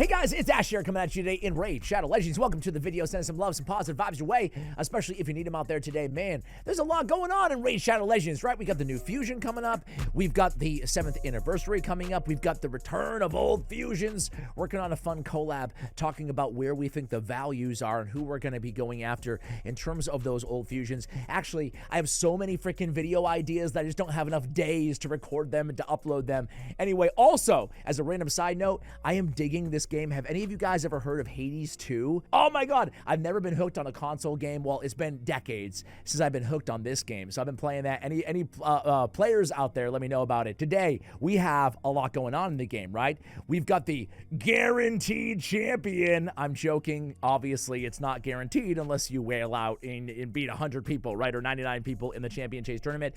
Hey guys, it's Ash here coming at you today in Raid Shadow Legends. Welcome to the video. Send some love, some positive vibes your way, especially if you need them out there today. Man, there's a lot going on in Raid Shadow Legends, right? We got the new fusion coming up. We've got the 7th anniversary coming up. We've got the return of old fusions. Working on a fun collab talking about where we think the values are and who we're going to be going after in terms of those old fusions. Actually, I have so many freaking video ideas that I just don't have enough days to record them and to upload them. Anyway, also, as a random side note, I am digging this game. Have any of you guys ever heard of Hades 2? Oh my god, I've never been hooked on a console game. Well, it's been decades since I've been hooked on this game, so I've been playing that. Any players out there, let me know about it. Today, we have a lot going on in the game, right? We've got the guaranteed champion. I'm joking. Obviously, it's not guaranteed unless you wail out and beat 100 people, right? Or 99 people in the Champion Chase tournament.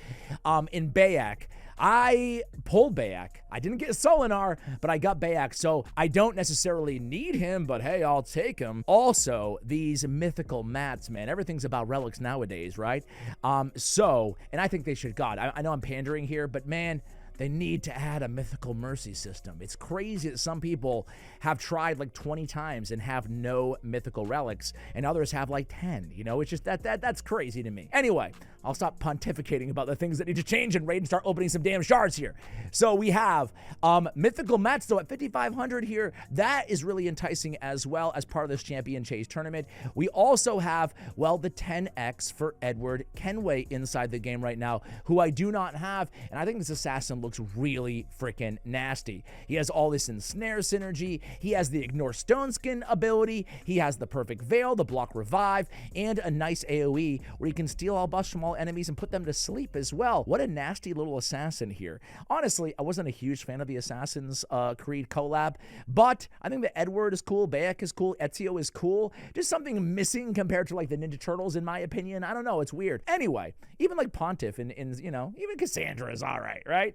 In Bayak, I pulled Bayak. I didn't get Solinar, but I got Bayak, so I don't necessarily need him, but hey, I'll take him. Also, these mythical mats, man, everything's about relics nowadays, right? And I think they should, God, I know I'm pandering here, but man, they need to add a mythical mercy system. It's crazy that some people have tried like 20 times and have no mythical relics, and others have like 10. You know, it's just that's crazy to me. Anyway, I'll stop pontificating about the things that need to change in Raid and start opening some damn shards here. So we have mythical mats though at 5,500 here. That is really enticing as well as part of this Champion Chase tournament. We also have, well, the 10x for Edward Kenway inside the game right now, who I do not have, and I think this assassin looks really freaking nasty. He has all this ensnare synergy. He has the ignore stone skin ability. He has the perfect veil, the block revive, and a nice AoE where he can steal all buffs from all enemies and put them to sleep as well. What a nasty little assassin here. Honestly, I wasn't a huge fan of the Assassin's Creed collab, but I think that Edward is cool, Bayak is cool, Ezio is cool. Just something missing compared to like the Ninja Turtles in my opinion. I don't know, it's weird. Anyway, even like Pontiff and you know, even Cassandra is all right?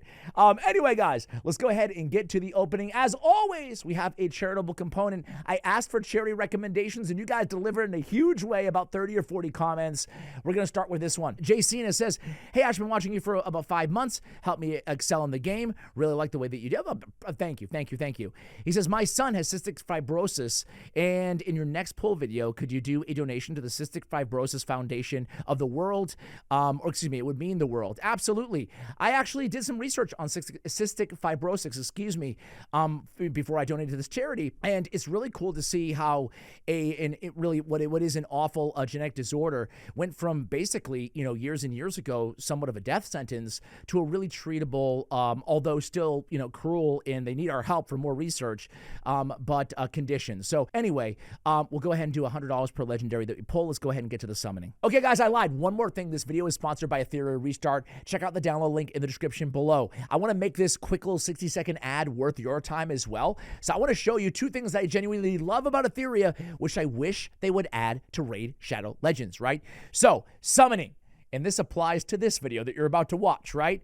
Anyway, guys, let's go ahead and get to the opening. As always, we have a charitable component. I asked for charity recommendations, and you guys delivered in a huge way, about 30 or 40 comments. We're going to start with this one. Jay Cena says, hey, Ash, been watching you for about 5 months. Help me excel in the game. Really like the way that you do. Thank you. He says, my son has cystic fibrosis, and in your next poll video, could you do a donation to the Cystic Fibrosis Foundation of the world? Or excuse me, it would mean the world. Absolutely. I actually did some research on cystic fibrosis, before I donated to this charity, and it's really cool to see how what is an awful genetic disorder went from basically, you know, years and years ago, somewhat of a death sentence to a really treatable, although still, you know, cruel, and they need our help for more research, but condition. So anyway, we'll go ahead and do $100 per legendary that we pull. Let's go ahead and get to the summoning. Okay, guys, I lied. One more thing. This video is sponsored by Ethereum Restart. Check out the download link in the description below. I want to make this quick little 60-second ad worth your time as well. So I want to show you 2 things that I genuinely love about Ethereum, which I wish they would add to Raid Shadow Legends, right? So, summoning. And this applies to this video that you're about to watch, right?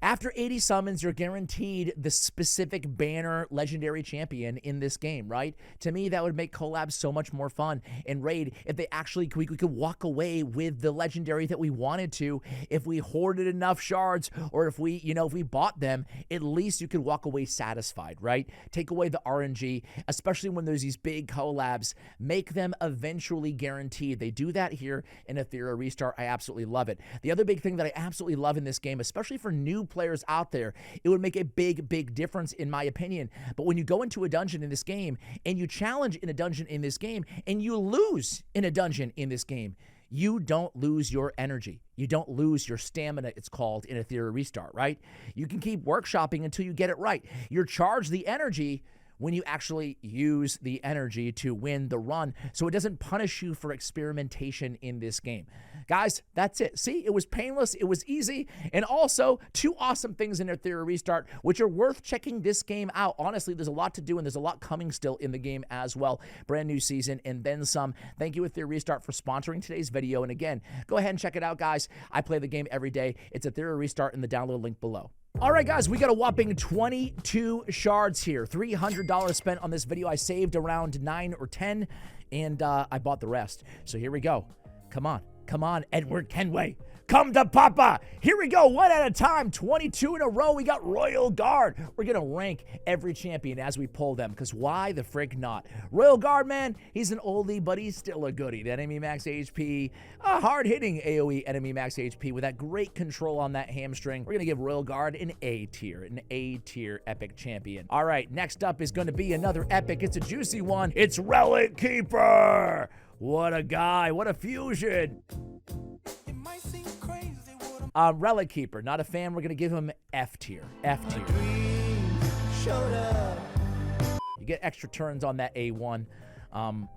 After 80 summons, you're guaranteed the specific banner legendary champion in this game, right? To me, that would make collabs so much more fun. In Raid, if they actually, we could walk away with the legendary that we wanted to, if we hoarded enough shards, or if we, you know, if we bought them, at least you could walk away satisfied, right? Take away the RNG, especially when there's these big collabs, make them eventually guaranteed. They do that here in Ethereum Restart. I absolutely love it. The other big thing that I absolutely love in this game, especially for new players out there, it would make a big difference in my opinion. But when you go into a dungeon in this game and you challenge in a dungeon in this game and you lose in a dungeon in this game, you don't lose your energy. You don't lose your stamina, it's called in Ethereum Restart, right? You can keep workshopping until you get it right. You're charged the energy when you actually use the energy to win the run, so it doesn't punish you for experimentation in this game. Guys, that's it. See, it was painless, it was easy, and also 2 awesome things in Ethereum Restart, which are worth checking this game out. Honestly, there's a lot to do, and there's a lot coming still in the game as well. Brand new season, and then some. Thank you, Ethereum Restart, for sponsoring today's video, and again, go ahead and check it out, guys. I play the game every day. It's Ethereum Restart in the download link below. All right, guys, we got a whopping 22 shards here. $300 spent on this video. I saved around 9 or 10, and I bought the rest. So here we go. Come on, Edward Kenway. come to Papa. Here we go, one at a time, 22 in a row. We got Royal Guard. We're going to rank every champion as we pull them, because why the frick not? Royal Guard, man, he's an oldie, but he's still a goodie. That enemy max HP, a hard-hitting AoE enemy max HP with that great control on that hamstring. We're going to give Royal Guard an A tier epic champion. All right, next up is going to be another epic. It's a juicy one. It's Relic Keeper. What a guy. What a fusion. Relic Keeper, not a fan. We're going to give him F tier. You get extra turns on that A1.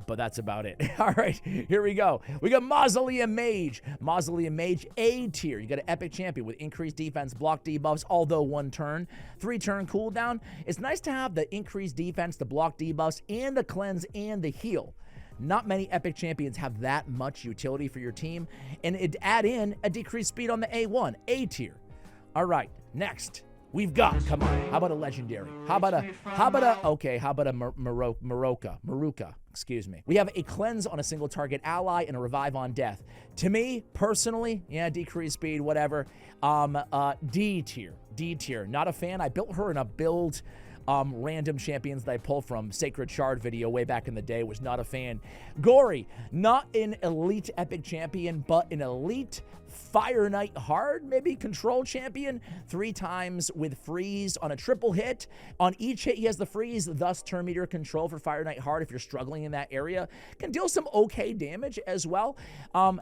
But that's about it. All right, here we go. We got Mausoleum Mage. Mausoleum Mage, A tier. You got an epic champion with increased defense, block debuffs, although 1 turn, 3-turn cooldown. It's nice to have the increased defense, the block debuffs, and the cleanse and the heal. Not many epic champions have that much utility for your team, and it'd add in a decreased speed on the A1, A tier. All right, next. We've got, come on, how about a legendary? How about a Maruka, excuse me. We have a cleanse on a single target ally and a revive on death. To me, personally, yeah, decreased speed, whatever. D tier, not a fan. I built her in a build, random champions that I pulled from Sacred Shard video way back in the day. Was not a fan. Gory, not an elite epic champion, but an elite Fire Knight hard, maybe control champion, 3 times with freeze on a triple hit. On each hit, he has the freeze, thus turn meter control for Fire Knight hard if you're struggling in that area. Can deal some okay damage as well.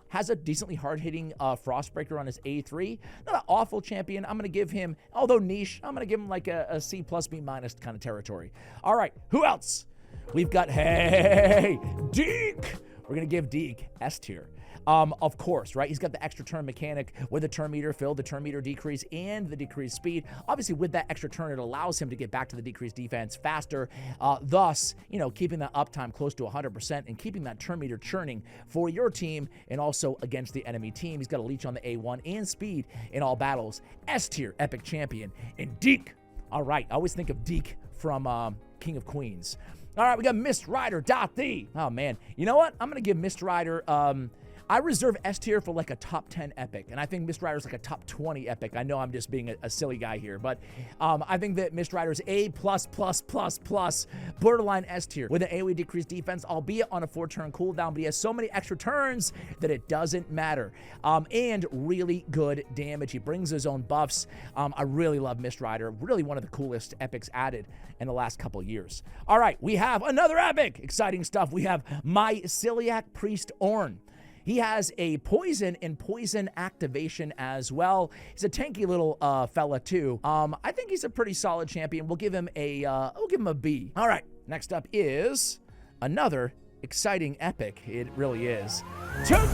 Has a decently hard-hitting Frostbreaker on his A3. Not an awful champion. I'm going to give him, although niche, I'm going to give him like a C+, B- kind of territory. All right, who else? We've got, hey, Deke. We're going to give Deke S tier. Of course, right? He's got the extra turn mechanic with the turn meter fill, the turn meter decrease, and the decreased speed. Obviously, with that extra turn, it allows him to get back to the decreased defense faster, thus, you know, keeping that uptime close to 100% and keeping that turn meter churning for your team and also against the enemy team. He's got a leech on the A1 and speed in all battles. S tier epic champion. And Deke. All right, I always think of Deke from King of Queens. All right, we got Mist Rider Dathi. Oh, man. You know what? I'm going to give Mist Rider... I reserve S tier for like a top 10 epic, and I think Mist Rider's like a top 20 epic. I know I'm just being a silly guy here, but I think that Mist Rider's A++++, borderline S tier with an AoE decreased defense, albeit on a 4-turn cooldown, but he has so many extra turns that it doesn't matter. And really good damage. He brings his own buffs. I really love Mist Rider. Really one of the coolest epics added in the last couple years. All right, we have another epic. Exciting stuff. We have Myceliac Priest Ornn. He has a poison and poison activation as well. He's a tanky little fella too. I think he's a pretty solid champion. We'll give him a B. All right, next up is another exciting epic. It really is. Tagore!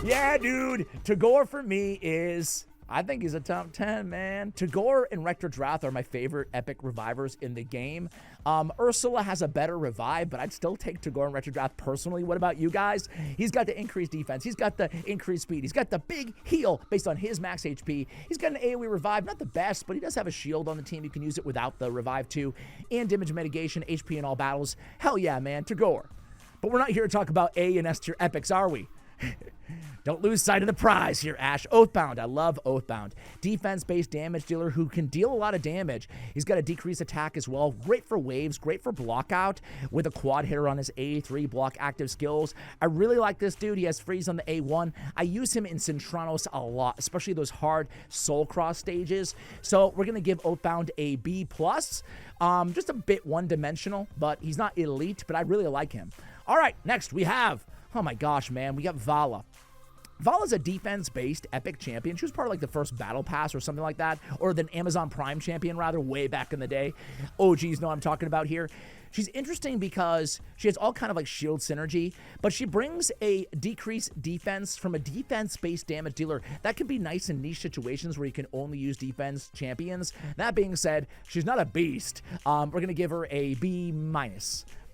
Yeah, dude. Tagore for me is... I think he's a top 10, man. Tagore and Rector Drath are my favorite epic revivers in the game. Ursula has a better revive, but I'd still take Tagore and Rector Drath personally. What about you guys? He's got the increased defense. He's got the increased speed. He's got the big heal based on his max HP. He's got an AoE revive. Not the best, but he does have a shield on the team. You can use it without the revive too. And damage mitigation, HP in all battles. Hell yeah, man. Tagore. But we're not here to talk about A and S tier epics, are we? Don't lose sight of the prize here, Ash. Oathbound. I love Oathbound. Defense-based damage dealer who can deal a lot of damage. He's got a decreased attack as well. Great for waves. Great for block out with a quad hitter on his A3 block active skills. I really like this dude. He has freeze on the A1. I use him in Centranos a lot, especially those hard soul cross stages. So we're going to give Oathbound a B+. Just a bit one-dimensional, but he's not elite, but I really like him. All right, next we have... Oh my gosh, man. We got Vala. Vala's a defense-based epic champion. She was part of like the first battle pass or something like that, or the Amazon Prime champion rather, way back in the day. OGs know what I'm talking about here. She's interesting because she has all kind of like shield synergy, but she brings a decreased defense from a defense-based damage dealer. That can be nice in niche situations where you can only use defense champions. That being said, she's not a beast. We're going to give her a B-.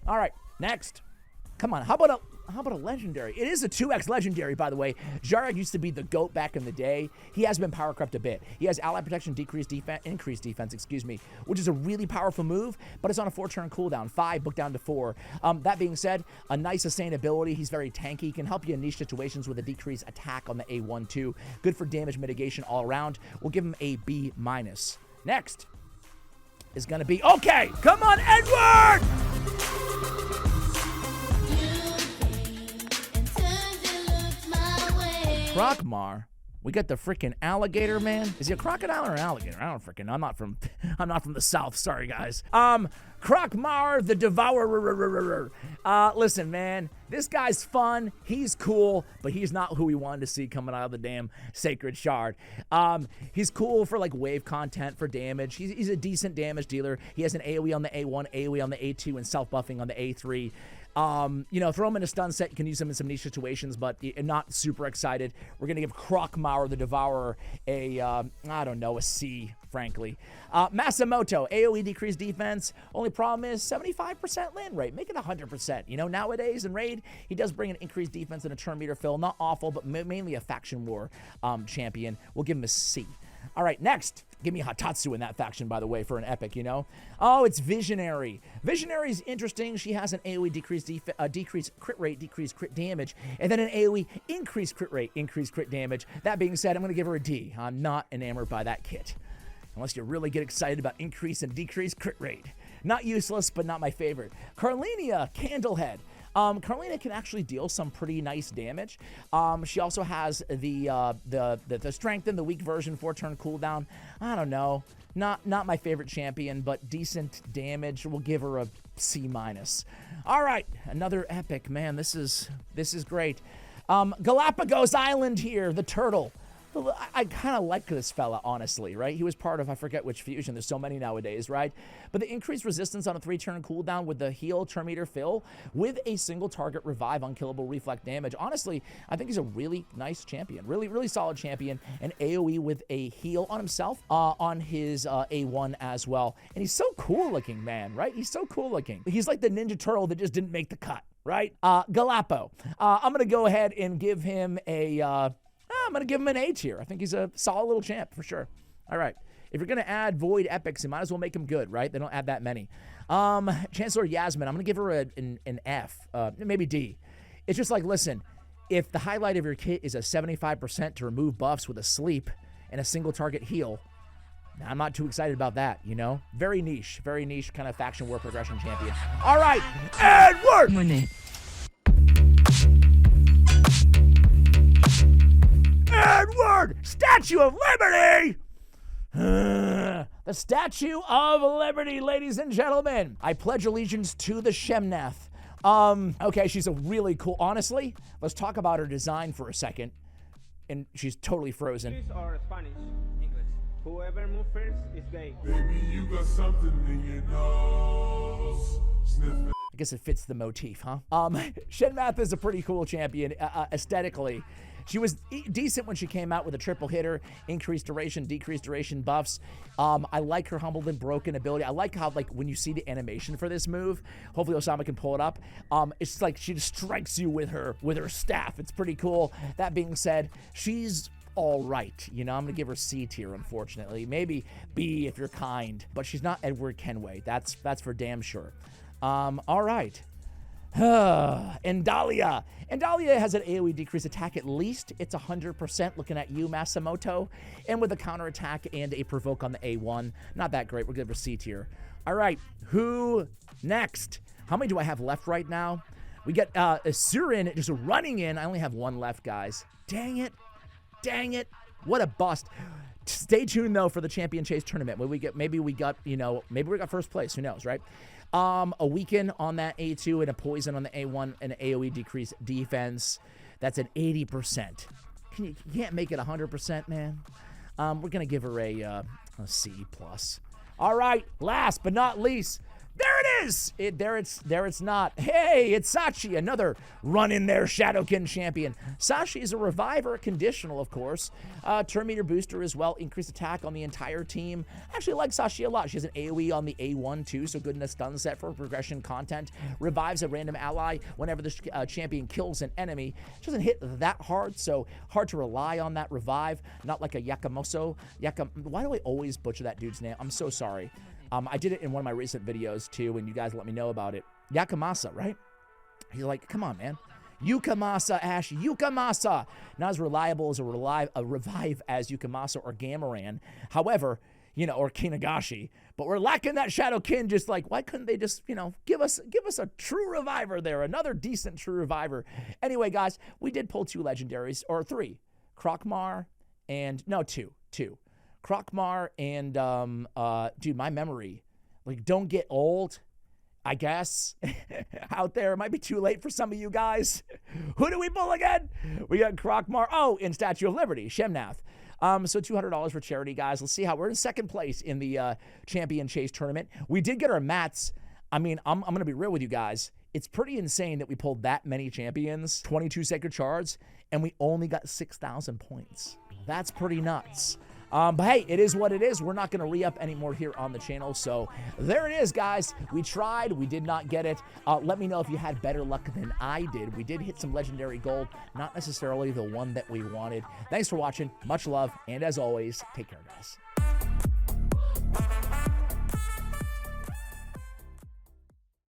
All right, next. Come on, how about a... how about a legendary? It is a 2x legendary, by the way. Jarek used to be the GOAT back in the day. He has been power crept a bit. He has ally protection, increased defense, which is a really powerful move, but it's on a 4-turn cooldown. 5, book down to 4. That being said, a nice sustainability. He's very tanky. He can help you in niche situations with a decreased attack on the A1 too. Good for damage mitigation all around. We'll give him a B-. Next is going to be, okay, come on, Edward! Krokmar. We got the freaking alligator, man. Is he a crocodile or an alligator? I don't freaking know. I'm not from the South. Sorry, guys. Krokmar the Devourer. Listen, man, this guy's fun. He's cool, but he's not who we wanted to see coming out of the damn Sacred Shard. He's cool for like wave content for damage. He's a decent damage dealer. He has an AoE on the A1, AoE on the A2, and self-buffing on the A3. You know, throw him in a stun set. You can use him in some niche situations, but not super excited. We're going to give Krokmar the Devourer a, I don't know, a C, frankly. Masamoto, AoE decreased defense. Only problem is 75% land rate. Make it 100%. You know, nowadays in Raid, he does bring an increased defense and a turn meter fill. Not awful, but mainly a faction war champion. We'll give him a C. All right, next. Give me Hatatsu in that faction, by the way, for an epic, you know? Oh, it's Visionary. Visionary's interesting. She has an AoE decreased crit rate, decreased crit damage, and then an AoE increased crit rate, increased crit damage. That being said, I'm going to give her a D. I'm not enamored by that kit. Unless you really get excited about increase and decreased crit rate. Not useless, but not my favorite. Carlenia, Candlehead. Carlina can actually deal some pretty nice damage. She also has the strength and the weak version 4-turn cooldown. I don't know. Not my favorite champion, but decent damage. We'll give her a C-. All right, another epic. Man, this is great. Galapagos Island here, the turtle. I kind of like this fella, honestly, right? He was part of, I forget which fusion. There's so many nowadays, right? But the increased resistance on a 3-turn cooldown with the heal, turn meter fill, with a single target revive, unkillable reflect damage. Honestly, I think he's a really nice champion. Really, really solid champion. An AoE with a heal on himself, on his A1 as well. And he's so cool looking, man, right? He's so cool looking. He's like the Ninja Turtle that just didn't make the cut, right? Galapo. I'm going to go ahead and give him a... I'm going to give him an A tier. I think he's a solid little champ for sure. All right. If you're going to add Void Epics, you might as well make them good, right? They don't add that many. Chancellor Yasmin, I'm going to give her an F, maybe D. It's just like, listen, if the highlight of your kit is a 75% to remove buffs with a sleep and a single target heal, I'm not too excited about that, you know? Very niche kind of faction war progression champion. All right, Edward! Money. Edward! Statue of Liberty! The Statue of Liberty, ladies and gentlemen. I pledge allegiance to the Shemnath. Okay, she's a really cool... Honestly, let's talk about her design for a second. And she's totally frozen. English or Spanish? English. Whoever moves first is gay. Baby, you got something in your nose. Sniff. I guess it fits the motif, huh? Shenmath is a pretty cool champion, aesthetically. She was decent when she came out with a triple hitter, increased duration, decreased duration buffs. I like her humbled and broken ability. I like how, like, when you see the animation for this move, hopefully Osama can pull it up. It's like she just strikes you with her staff. It's pretty cool. That being said, she's all right. You know, I'm going to give her C tier, unfortunately. Maybe B if you're kind. But she's not Edward Kenway. That's for damn sure. All right. Endalia. Endalia has an AoE decrease attack. At least it's 100%, looking at you, Masamoto. And with a counter attack and a provoke on the A1. Not that great. We're going to give her C tier. All right. Who next? How many do I have left right now? We got Surin just running in. I only have one left, guys. Dang it. Dang it. What a bust. Stay tuned, though, for the Champion Chase tournament. Maybe we got first place. Who knows, right? A weaken on that A2 and a poison on the A1 and an AoE decrease defense. That's an 80%. You can't make it 100%, man. We're going to give her a C+. All right, last but not least, there it is! There it's not. Hey, it's Sachi, another run in there Shadowkin champion. Sachi is a reviver, conditional, of course. Turn meter booster as well, increased attack on the entire team. I actually like Sachi a lot. She has an AoE on the A1 too, so good in a stun set for progression content. Revives a random ally whenever the champion kills an enemy. She doesn't hit that hard, so hard to rely on that revive. Not like a Yakamoso. Why do I always butcher that dude's name? I'm so sorry. I did it in one of my recent videos too, and you guys let me know about it. Yakamasa, right? He's like, come on, man. Yukamasa, Ash, Yukamasa. Not as reliable as a revive as Yukamasa or Gamaran. However, you know, or Kinagashi. But we're lacking that Shadowkin. Just like, why couldn't they just, you know, give us a true reviver there? Another decent true reviver. Anyway, guys, we did pull 2 legendaries, or 3. Krokmar and, no, 2. Krokmar and, dude, my memory, like, don't get old, I guess, out there. It might be too late for some of you guys. Who do we pull again? We got Krokmar, oh, in Statue of Liberty, Shemnath. So $200 for charity, guys. Let's see how we're in second place in the Champion Chase tournament. We did get our mats. I mean, I'm going to be real with you guys. It's pretty insane that we pulled that many champions, 22 Sacred Shards, and we only got 6,000 points. That's pretty nuts. But hey, it is what it is. We're not going to re-up anymore here on the channel. So there it is, guys. We tried. We did not get it. Let me know if you had better luck than I did. We did hit some legendary gold, not necessarily the one that we wanted. Thanks for watching. Much love. And as always, take care, guys.